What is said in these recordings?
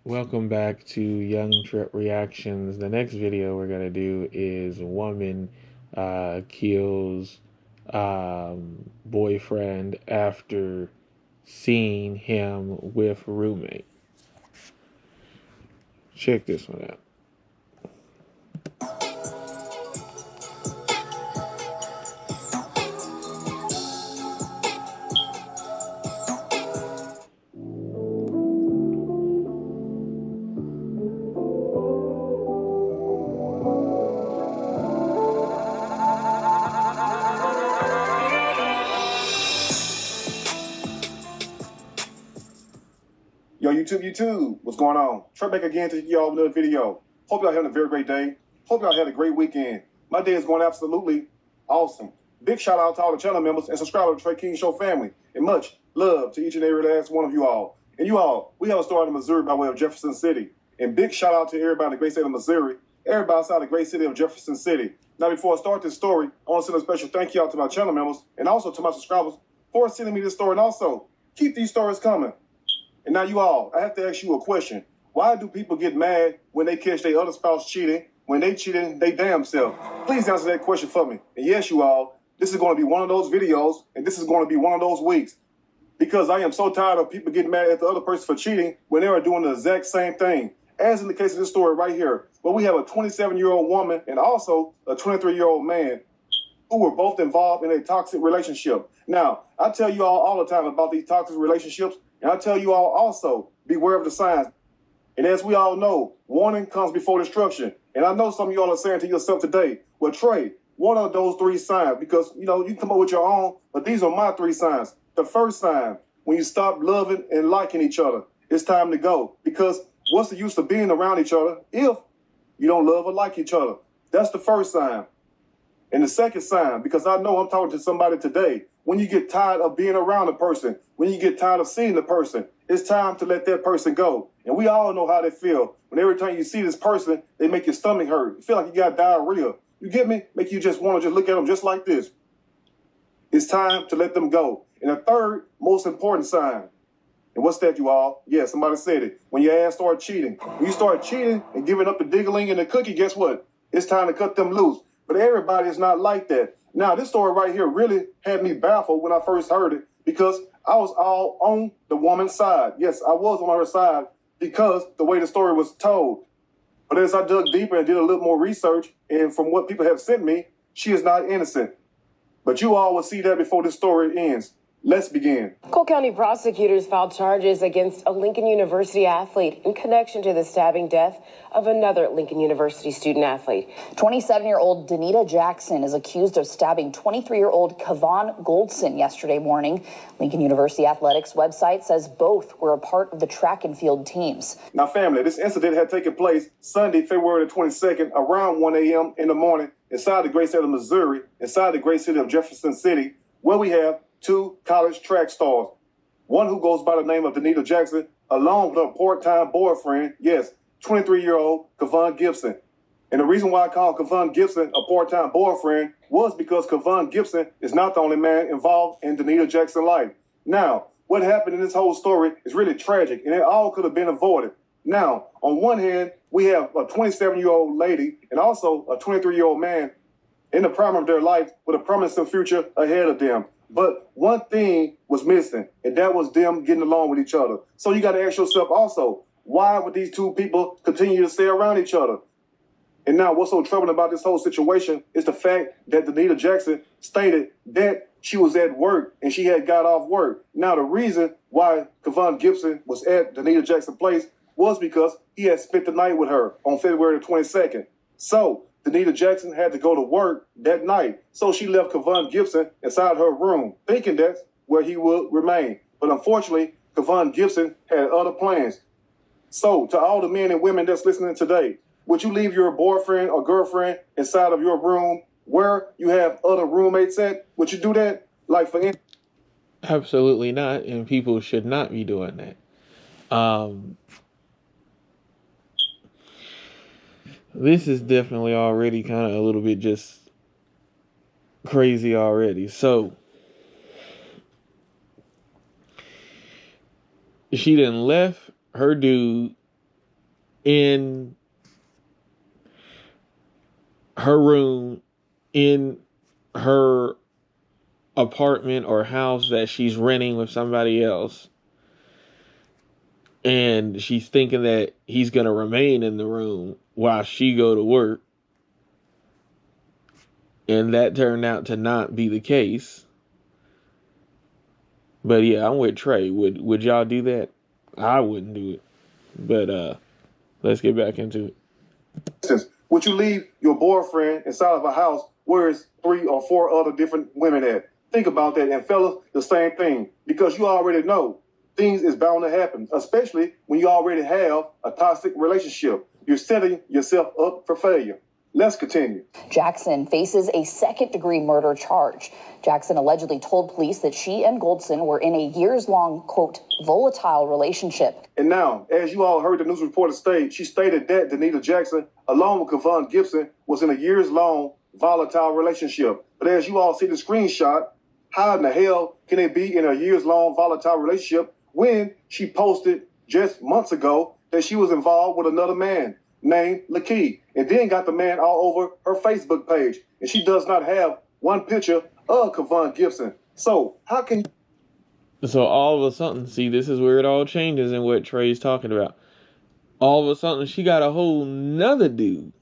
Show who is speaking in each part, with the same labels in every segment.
Speaker 1: Welcome back to Young Trip Reactions. The next video we're gonna do is woman kills boyfriend after seeing him with roommate. Check this one out.
Speaker 2: Yo, YouTube, what's going on? Trey back again to y'all with another video. Hope y'all having a very great day. Hope y'all had a great weekend. My day is going absolutely awesome. Big shout out to all the channel members and subscribers to Trey King Show family. And much love to each and every last one of you all. And you all, we have a story out of Missouri by way of Jefferson City. And big shout out to everybody in the great state of Missouri, everybody outside the great city of Jefferson City. Now, before I start this story, I want to send a special thank you out to my channel members and also to my subscribers for sending me this story. And also, keep these stories coming. And now you all, I have to ask you a question. Why do people get mad when they catch their other spouse cheating, when they cheating they damn self? Please answer that question for me. And yes, you all, this is going to be one of those videos, and this is going to be one of those weeks. Because I am so tired of people getting mad at the other person for cheating when they are doing the exact same thing. As in the case of this story right here, where we have a 27-year-old woman and also a 23-year-old man who were both involved in a toxic relationship. Now, I tell you all the time about these toxic relationships, and I tell you all also, beware of the signs. And as we all know, warning comes before destruction. And I know some of y'all are saying to yourself today, well, Trey, what are those three signs? Because, you know, you come up with your own, but these are my three signs. The first sign, when you stop loving and liking each other, it's time to go. Because what's the use of being around each other if you don't love or like each other? That's the first sign. And the second sign, because I know I'm talking to somebody today, when you get tired of being around a person, when you get tired of seeing the person, it's time to let that person go. And we all know how they feel. When every time you see this person, they make your stomach hurt. You feel like you got diarrhea. You get me? Make you just want to just look at them just like this. It's time to let them go. And the third most important sign, and what's that, you all? Yeah, somebody said it. When your ass start cheating. When you start cheating and giving up the diggling and the cookie, guess what? It's time to cut them loose. But everybody is not like that. Now, this story right here really had me baffled when I first heard it because I was all on the woman's side. Yes, I was on her side because the way the story was told. But as I dug deeper and did a little more research, and from what people have sent me, she is not innocent. But you all will see that before this story ends. Let's begin.
Speaker 3: Cole County prosecutors filed charges against a Lincoln University athlete in connection to the stabbing death of another Lincoln University student athlete.
Speaker 4: 27-year-old Danita Jackson is accused of stabbing 23-year-old Kevon Goldson yesterday morning. Lincoln University Athletics website says both were a part of the track and field teams.
Speaker 2: Now, family, this incident had taken place Sunday, February the 22nd, around 1 a.m. in the morning inside the great state of Missouri, inside the great city of Jefferson City, where we have two college track stars. One who goes by the name of Danita Jackson, along with her part-time boyfriend, yes, 23-year-old Kevon Gibson. And the reason why I call Kevon Gibson a part-time boyfriend was because Kevon Gibson is not the only man involved in Danita Jackson's life. Now, what happened in this whole story is really tragic, and it all could have been avoided. Now, on one hand, we have a 27-year-old lady and also a 23-year-old man in the prime of their life with a promising future ahead of them. But one thing was missing, and that was them getting along with each other. So you got to ask yourself also, why would these two people continue to stay around each other? And now what's so troubling about this whole situation is the fact that Danita Jackson stated that she was at work and she had got off work. Now, the reason why Kevon Gibson was at Danita Jackson's place was because he had spent the night with her on February the 22nd. So Danita Jackson had to go to work that night. So she left Kevon Gibson inside her room, thinking that's where he would remain. But unfortunately, Kevon Gibson had other plans. So to all the men and women that's listening today, would you leave your boyfriend or girlfriend inside of your room where you have other roommates at? Would you do that? Like for instance?
Speaker 1: Absolutely not, and people should not be doing that. This is definitely already kind of a little bit just crazy already. So she done left her dude in her room, in her apartment or house that she's renting with somebody else. And she's thinking that he's going to remain in the room while she go to work. And that turned out to not be the case. But yeah, I'm with Trey. Would y'all do that? I wouldn't do it. But let's get back into it.
Speaker 2: Would you leave your boyfriend inside of a house where it's 3 or 4 other different women at? Think about that. And fellas, the same thing. Because you already know things is bound to happen, especially when you already have a toxic relationship. You're setting yourself up for failure. Let's continue.
Speaker 4: Jackson faces a second-degree murder charge. Jackson allegedly told police that she and Goldson were in a years-long, quote, volatile relationship.
Speaker 2: And now, as you all heard the news reporter state, she stated that Danita Jackson, along with Kevon Gibson, was in a years-long volatile relationship. But as you all see the screenshot, how in the hell can they be in a years-long volatile relationship when she posted just months ago that she was involved with another man named Lakeith, and then got the man all over her Facebook page, and she does not have one picture of Kevon Gibson. So how can you...
Speaker 1: So all of a sudden, see, this is where it all changes and what Trey's talking about. All of a sudden, she got a whole nother dude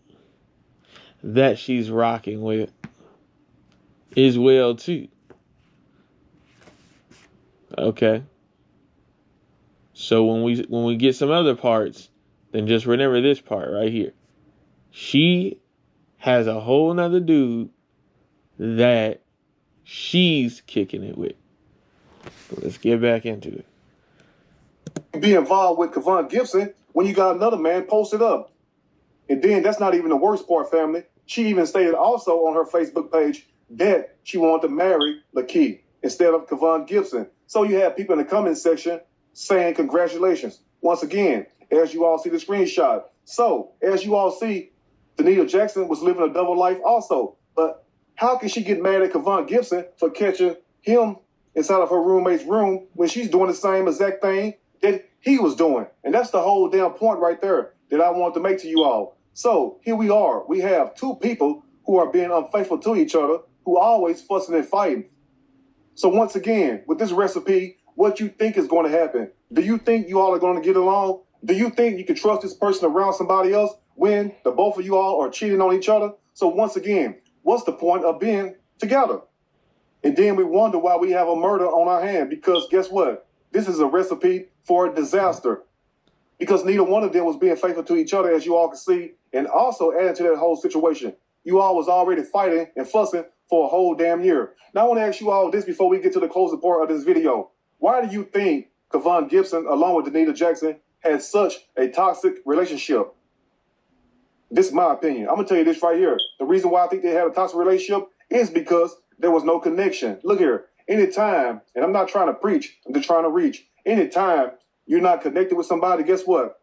Speaker 1: that she's rocking with as well too. Okay. So when we get some other parts, then just remember this part right here. She has a whole nother dude that she's kicking it with. But let's get back into it.
Speaker 2: Be involved with Kevon Gibson when you got another man posted up? And then that's not even the worst part, family. She even stated also on her Facebook page that she wanted to marry Lakeith instead of Kevon Gibson. So you have people in the comment section saying congratulations. Once again, as you all see the screenshot. So, as you all see, Danita Jackson was living a double life also. But how can she get mad at Kevon Gibson for catching him inside of her roommate's room when she's doing the same exact thing that he was doing? And that's the whole damn point right there that I want to make to you all. So, here we are. We have two people who are being unfaithful to each other, who are always fussing and fighting. So, once again, with this recipe, what you think is going to happen? Do you think you all are going to get along? Do you think you can trust this person around somebody else when the both of you all are cheating on each other? So once again, what's the point of being together? And then we wonder why we have a murder on our hand, because guess what? This is a recipe for a disaster, because neither one of them was being faithful to each other, as you all can see. And also adding to that whole situation, you all was already fighting and fussing for a whole damn year. Now I want to ask you all this before we get to the closing part of this video. Why do you think Kevon Gibson, along with Danita Jackson, had such a toxic relationship? This is my opinion. I'm going to tell you this right here. The reason why I think they had a toxic relationship is because there was no connection. Look here. Anytime, and I'm not trying to preach, I'm just trying to reach. Anytime you're not connected with somebody, guess what?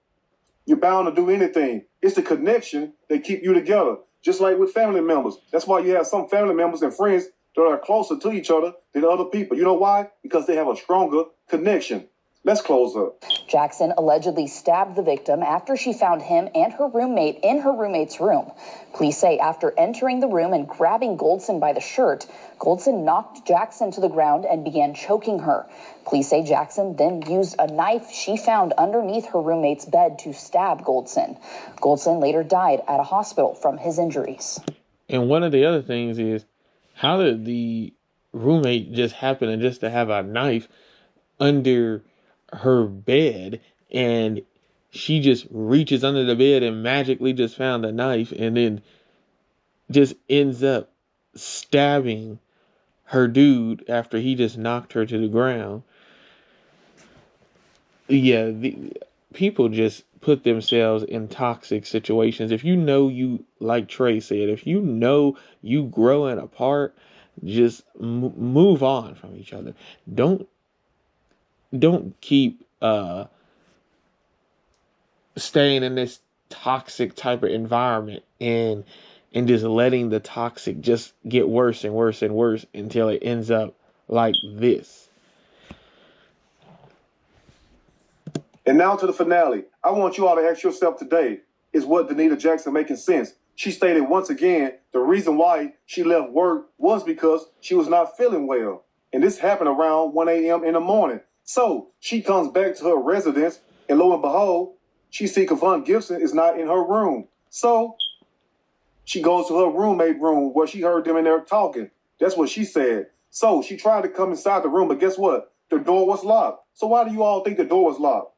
Speaker 2: You're bound to do anything. It's the connection that keep you together. Just like with family members. That's why you have some family members and friends that are closer to each other than other people. You know why? Because they have a stronger connection. Let's close up.
Speaker 4: Jackson allegedly stabbed the victim after she found him and her roommate in her roommate's room. Police say after entering the room and grabbing Goldson by the shirt, Goldson knocked Jackson to the ground and began choking her. Police say Jackson then used a knife she found underneath her roommate's bed to stab Goldson. Goldson later died at a hospital from his injuries.
Speaker 1: And one of the other things is, how did the roommate just happen to have a knife under her bed, and she just reaches under the bed and magically just found a knife and then just ends up stabbing her dude after he just knocked her to the ground? Yeah, the people just put themselves in toxic situations. If you know you, like Trey said, if you know you growing apart, just move on from each other. Don't keep staying in this toxic type of environment and just letting the toxic just get worse and worse and worse until it ends up like this.
Speaker 2: And now to the finale. I want you all to ask yourself today, is what Danita Jackson making sense? She stated once again, the reason why she left work was because she was not feeling well. And this happened around 1 a.m. in the morning. So she comes back to her residence, and lo and behold, she sees Kevon Gibson is not in her room. So she goes to her roommate room where she heard them in there talking. That's what she said. So she tried to come inside the room, but guess what? The door was locked. So why do you all think the door was locked?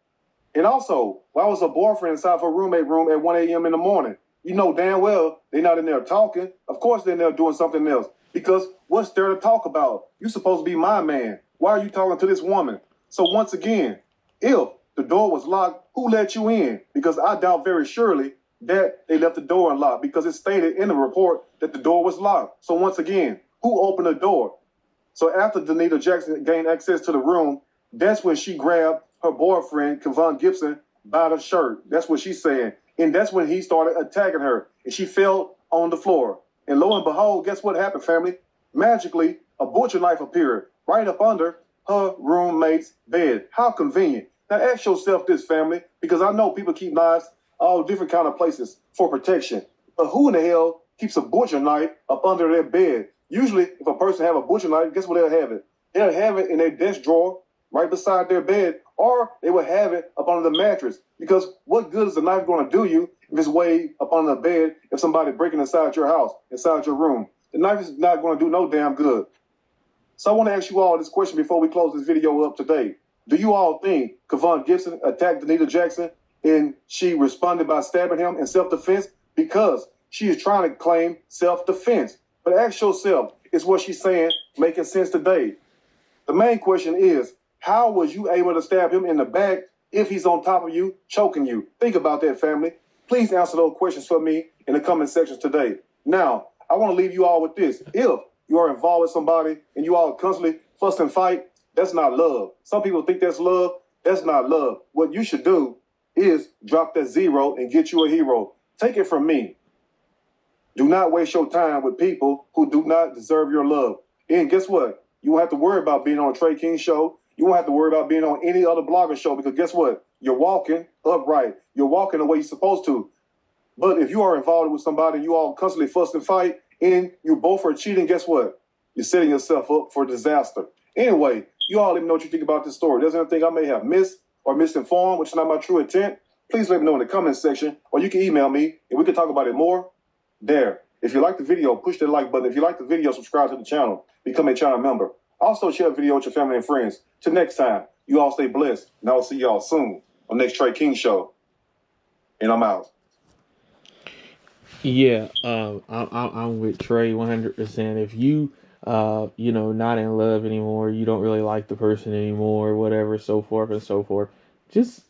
Speaker 2: And also, why was her boyfriend inside her roommate room at 1 a.m. in the morning? You know damn well they're not in there talking. Of course they're in there doing something else. Because what's there to talk about? You're supposed to be my man. Why are you talking to this woman? So once again, if the door was locked, who let you in? Because I doubt very surely that they left the door unlocked, because it stated in the report that the door was locked. So once again, who opened the door? So after Danita Jackson gained access to the room, that's when she grabbed her boyfriend, Kevon Gibson, by the shirt. That's what she's saying. And that's when he started attacking her. And she fell on the floor. And lo and behold, guess what happened, family? Magically, a butcher knife appeared right up under her roommate's bed. How convenient. Now ask yourself this, family, because I know people keep knives all different kind of places for protection. But who in the hell keeps a butcher knife up under their bed? Usually, if a person have a butcher knife, guess where they'll have it? They'll have it in their desk drawer right beside their bed, or they will have it up under the mattress. Because what good is the knife going to do you if it's way up under the bed if somebody breaking inside your house, inside your room? The knife is not going to do no damn good. So I want to ask you all this question before we close this video up today. Do you all think Kevon Gibson attacked Danita Jackson and she responded by stabbing him in self-defense? Because she is trying to claim self-defense. But ask yourself, is what she's saying making sense today? The main question is, how was you able to stab him in the back if he's on top of you, choking you? Think about that, family. Please answer those questions for me in the comment sections today. Now, I want to leave you all with this. If you are involved with somebody and you all constantly fuss and fight, that's not love. Some people think that's love. That's not love. What you should do is drop that zero and get you a hero. Take it from me. Do not waste your time with people who do not deserve your love. And guess what? You won't have to worry about being on a Trey King show. You won't have to worry about being on any other blogger show, because guess what? You're walking upright. You're walking the way you're supposed to. But if you are involved with somebody and you all constantly fuss and fight and you both are cheating, guess what? You're setting yourself up for disaster. Anyway, you all let me know what you think about this story. There's anything I may have missed or misinformed, which is not my true intent. Please let me know in the comment section, or you can email me and we can talk about it more there. If you like the video, push the like button. If you like the video, subscribe to the channel. Become a channel member. Also, share the video with your family and friends. Till next time, you all stay blessed. And I will see y'all soon on next Trey King show. And I'm out.
Speaker 1: Yeah, I'm with Trey 100%. If you, not in love anymore, you don't really like the person anymore, whatever, so forth and so forth, just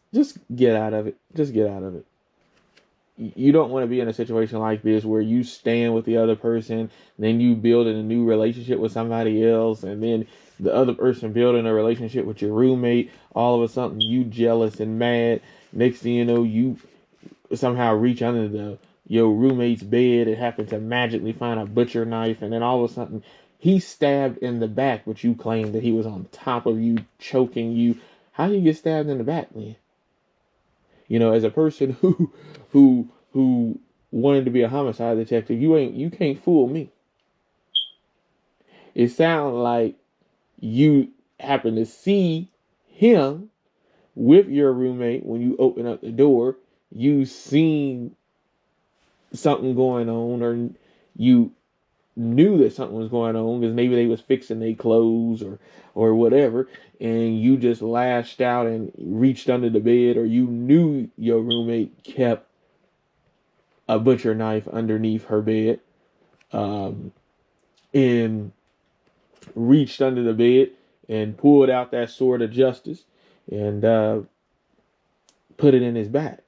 Speaker 1: get out of it. Just get out of it. You don't want to be in a situation like this where you stand with the other person, then you build a new relationship with somebody else, and then the other person building a relationship with your roommate. All of a sudden, you jealous and mad. Next thing you know, you somehow reach under your roommate's bed and happen to magically find a butcher knife, and then all of a sudden, he's stabbed in the back, but you claim that he was on top of you, choking you. How do you get stabbed in the back, man? As a person who wanted to be a homicide detective, you can't fool me. It sounds like you happen to see him with your roommate when you open up the door. You seen something going on, or you knew that something was going on because maybe they was fixing their clothes or whatever, and you just lashed out and reached under the bed, or you knew your roommate kept a butcher knife underneath her bed, and reached under the bed and pulled out that sword of justice and put it in his back.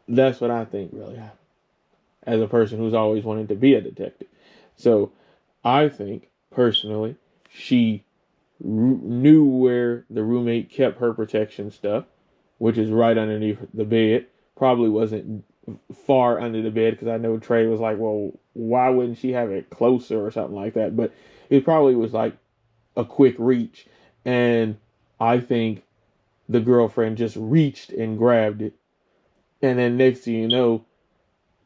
Speaker 1: That's what I think really happened, as a person who's always wanted to be a detective. So I think, personally, she knew where the roommate kept her protection stuff, which is right underneath the bed. Probably wasn't far under the bed, because I know Trey was like, well, why wouldn't she have it closer or something like that? But it probably was like a quick reach. And I think the girlfriend just reached and grabbed it. And then next thing you know,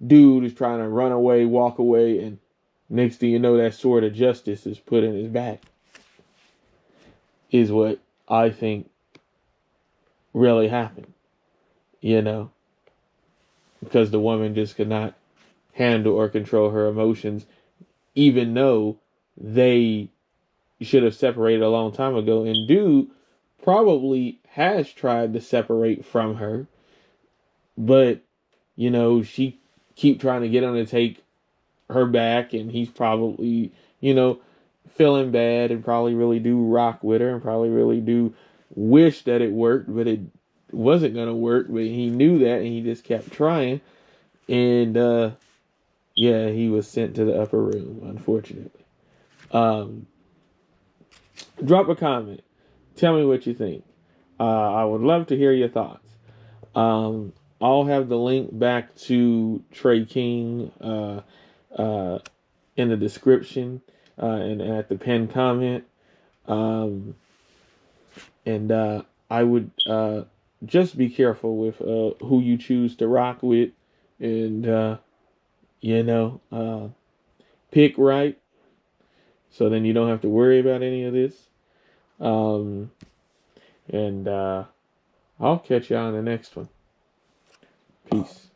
Speaker 1: dude is trying to run away, walk away, and next thing you know, that sword of justice is put in his back. Is what I think really happened. You know, because the woman just could not handle or control her emotions, even though they should have separated a long time ago. And dude probably has tried to separate from her, but you know, she keep trying to get him to take her back, and he's probably, you know, feeling bad and probably really do rock with her and probably really do wish that it worked, but it wasn't gonna work. But he knew that, and he just kept trying. And yeah, he was sent to the upper room, unfortunately. Drop a comment. Tell me what you think. I would love to hear your thoughts. I'll have the link back to Trey King in the description and at the pinned comment. And I would just be careful with who you choose to rock with, and you know, pick right, so then you don't have to worry about any of this. And I'll catch you on the next one. Peace.